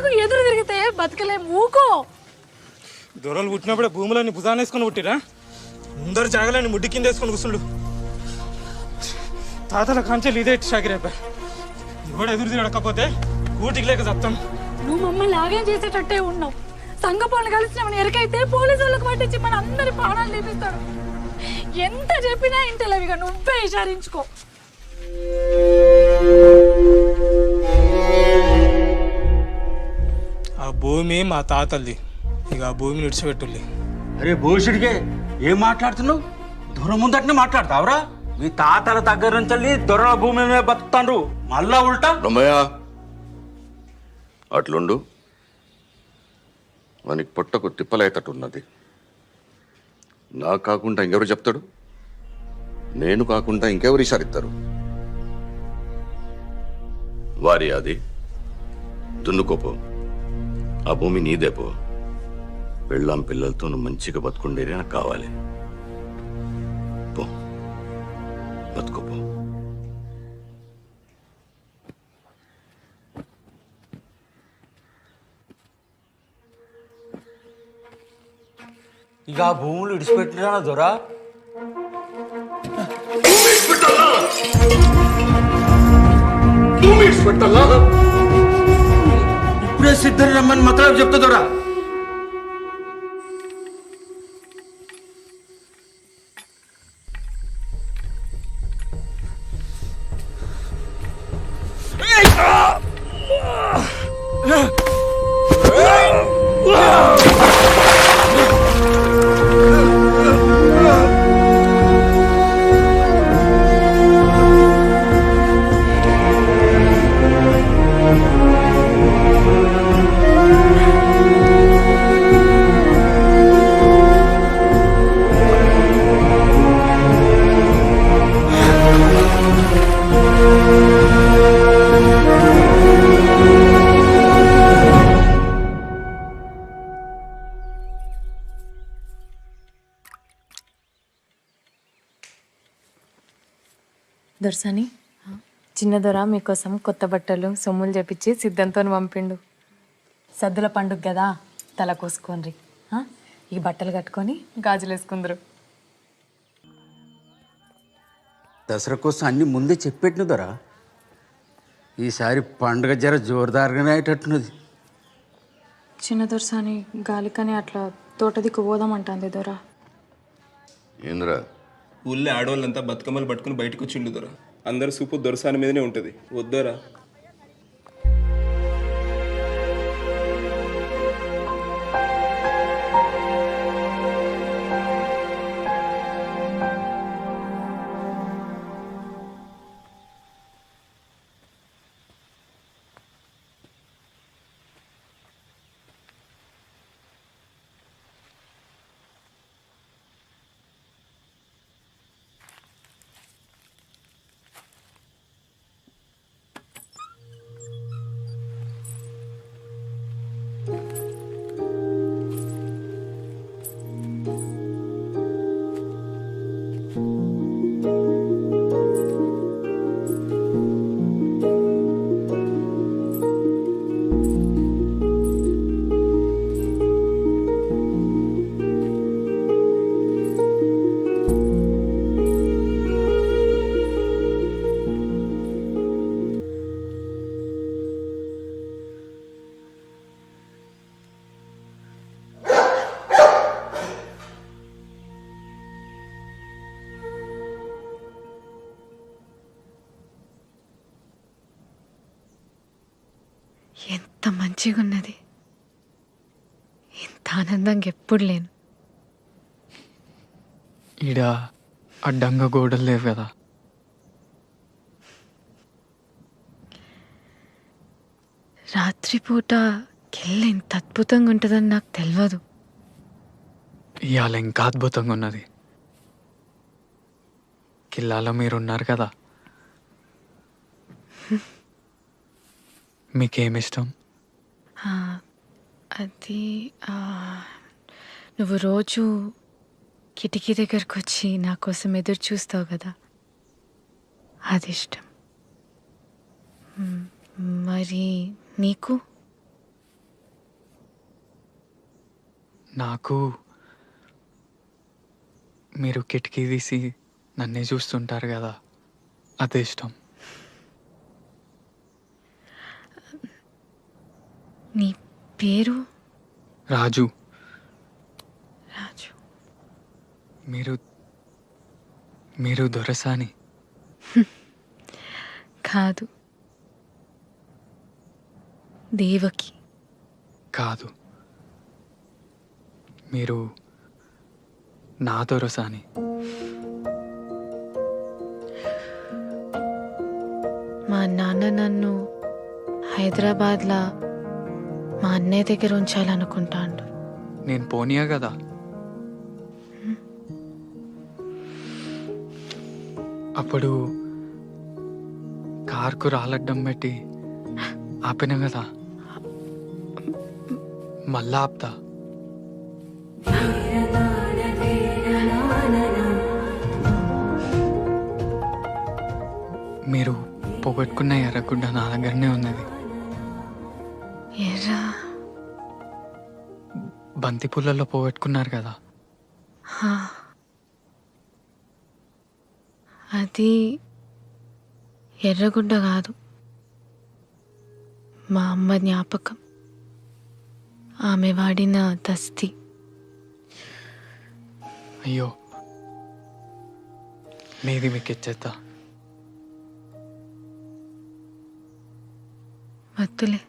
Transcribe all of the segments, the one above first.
దొరకు ఎదురు తిరిగితే బతకలే మూకో. దొరలు పుట్టినప్పుడే భూములన్నీ భుజాన్ని వేసుకొని పుట్టిరా? ముందరు జాగలని ముడ్డి కింద వేసుకొని కూర్చుండు. తాతల కాంచెలు ఇదే షాకిరేపా. ఎవడు ఎదురు తిరగకపోతే ఊటికి లేక చెప్తాం. నువ్వు మమ్మల్ని లాగే చేసేటట్టే ఉన్నావు. సంఘ పనులు కలిసినామని ఎరకైతే పోలీసు వాళ్ళకి పట్టించి మన అందరి ప్రాణాలు తీపిస్తాడు. ఎంత చెప్పినా ఇంటలేవిగా నువ్వే విచారించుకో. ఆ భూమి మా తాతల్ది, ఇక ఆ భూమిని విడిచిపెట్టుల్లి. అరే భూషుడికే ఏం మాట్లాడుతున్నావు? దూరం ముందటనే మాట్లాడతావురా? మీ తాతల దగ్గర నుంచి దొరల భూమి మీద బతుకుతాండ్రు, మళ్ళా ఉల్టా. రమయ్య అట్లుండు, మనకి పొట్టకు తిప్పలేతట్టున్నది. నాకు కాకుండా ఇంకెవరు చెప్తాడు? నేను కాకుండా ఇంకెవరు ఇషారిస్తారు? వారి అది దున్నుకోపో, ఆ భూమి నీదేపో. పెళ్ళాం పిల్లలతో నువ్వు మంచిగా బతుకుండేది నాకు కావాలి. పో, బతుకోపో. ఇక ఆ భూములు విడిచిపెట్టినా దొరా? ఇప్పుడే సిద్ధం రమ్మని మతలబు చెప్తా దొరా. దొరసాని, చిన్న దొర మీకోసం కొత్త బట్టలు సొమ్ములు చేపించి సిద్ధంతో పంపిండు. సద్దుల పండుగ కదా, తల కోసుకోండి. ఈ బట్టలు కట్టుకొని గాజులు వేసుకుందరు. దసరా కోసం అన్ని ముందే చెప్పెట్టిన దొరా. ఈసారి పండుగ జర జోరుదారుగానే అయ్యేటట్టున్నది. చిన్న దొరసాని గాలికని అట్లా తోట దిక్కు పోదామంటుంది దొర. ఏంద్రా? ఊళ్ళో ఆడవాళ్ళంతా బతుకమ్మలు పట్టుకుని బయటకు వచ్చిండు దొర. అందరు సూపు దొరసాని మీదనే ఉంటుంది. వద్దోరా? ఎంత మంచిగా ఉన్నది, ఇంత ఆనందంగా ఎప్పుడు లేను. ఈడ అడ్డంగా గోడలు లేవు కదా. రాత్రిపూట కెళ్ళి ఇంత అద్భుతంగా ఉంటుందని నాకు తెలియదు. ఇవాళ ఇంకా అద్భుతంగా ఉన్నది. కిల్లాలో మీరున్నారు కదా, మీకేమిష్టం? అది నువ్వు రోజు కిటికీ దగ్గరకు వచ్చి నా కోసం ఎదురు చూస్తావు కదా, అది ఇష్టం. మరి నీకు? నాకు మీరు కిటికీ తీసి నన్నే చూస్తుంటారు కదా, అదే ఇష్టం. నీ పేరు? రాజు. రాజు. మీరు దొరసాని? కాదు, దేవకి. కాదు, మీరు నా దొరసాని. మా నాన్న నన్ను హైదరాబాద్లో మా అన్నయ్య దగ్గర ఉంచాలనుకుంటాడు. నేను పోనీయా కదా. అప్పుడు కార్కు రాలడ్డం పెట్టి ఆపిన కదా, మళ్ళా ఆపుతా. మీరు పోగొట్టుకున్న ఎర్రగుడ్డ నా దగ్గరనే ఉన్నది. ఎర్రా? బంతి పుల్లల్లో పోగొట్టుకున్నారు కదా. అది ఎర్రగుడ్డ కాదు, మా అమ్మ జ్ఞాపకం. ఆమె వాడిన దస్తి. అయ్యో, మీది మీకు ఇచ్చేద్దా? వద్దులే,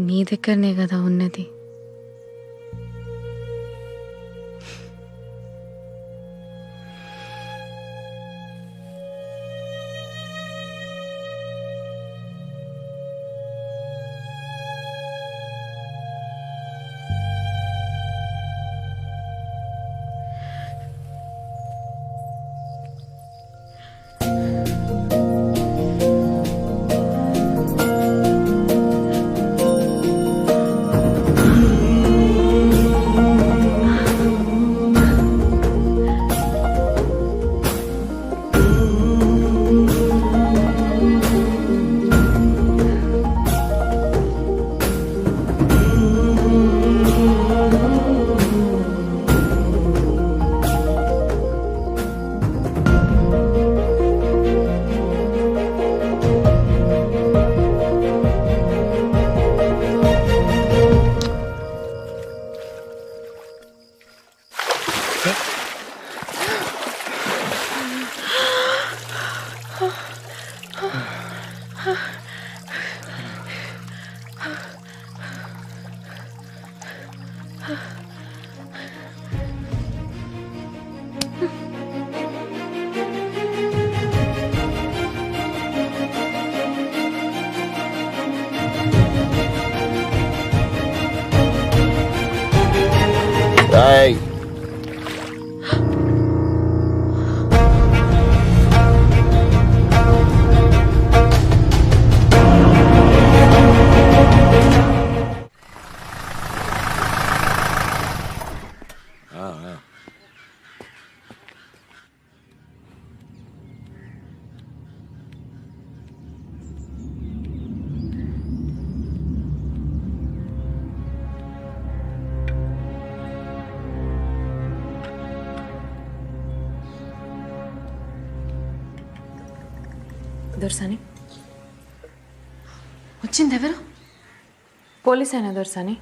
నీ దగ్గరనే కదా ఉన్నది. దొరసాని వచ్చింది. ఎవరు? పోలీస్ అయినా దొరసాని?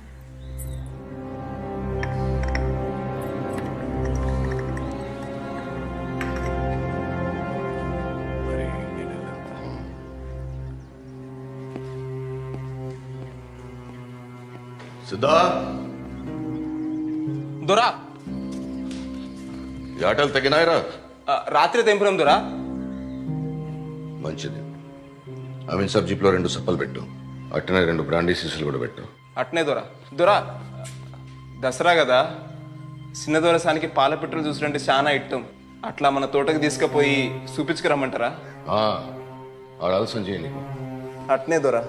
సిద్ధా, దొరా ఈ ఆటలు తగినాయరా? రాత్రి తెంపురం దొరా. మంచిది. అమీన్ సాబ్ జీప్లో 2 సప్పలు పెట్టు, అట్టనే 2 బ్రాండీ సీసులు కూడా పెట్టు. అట్నే దొరా. దొరా, దసరా కదా, చిన్న దొరసానికి పాల పెట్రోల్ చూసినంటే చాలా ఇట్టం. అట్లా మన తోటకి తీసుకుపోయి చూపించుకురమ్మంటారా? ఆడ ఆలస్యం చేయి నీకు. అట్నే దొరా.